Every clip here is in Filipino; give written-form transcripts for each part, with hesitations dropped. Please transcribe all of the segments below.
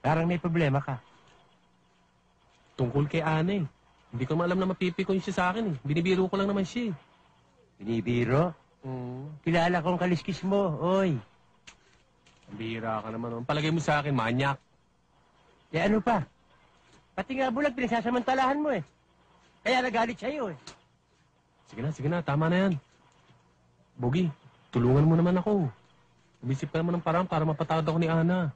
Parang may problema ka. Tungkol kay Ana eh. Hindi ko alam na mapipikon siya sa akin eh. Binibiro ko lang naman siya eh. Binibiro? Kilala kong kaliskis mo, oy. Bira ka naman. Ang palagay mo sa akin, manyak. Eh ano pa? Pati nga bulag, pinasasamantalahan mo eh. Kaya nagalit sa'yo eh. Sige na. Tama na yan. Bogi, tulungan mo naman ako. Umisip ka naman ng parang para mapatawad ako ni Ana.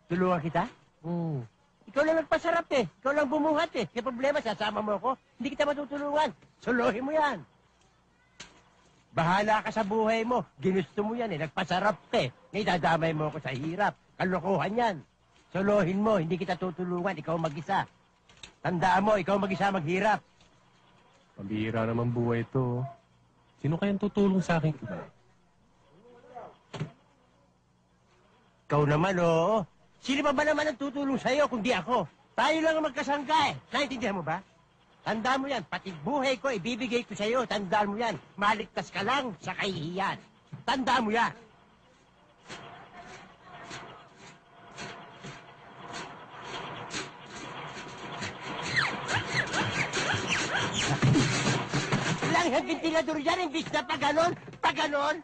Tulungan kita? Oo. Ikaw lang nagpasarap eh. Ikaw lang bumuhat eh. Kaya problema, sasama mo ako. Hindi kita matutulungan. Suluhin mo yan. Bahala ka sa buhay mo. Ginusto mo yan eh. Nagpasarap ka eh. Ngayon mo ako sa hirap. Kalokohan yan. Suluhin mo. Hindi kita tutulungan. Ikaw mag-isa. Tandaan mo, ikaw mag-isa maghirap. Pambihira naman buhay ito. Sino kayang tutulong sa akin? Ikaw naman, oo. Sino pa ba naman ang tutulong sa'yo kung di ako? Tayo lang ang magkasangka eh. Naintindihan mo ba? Tandaan mo yan. Pati buhay ko, ibibigay ko sa'yo. Tandaan mo yan. Maligtas ka lang sa kahihiyan. Tandaan mo yan. Lang ang ventilador yan, imbis na paganon,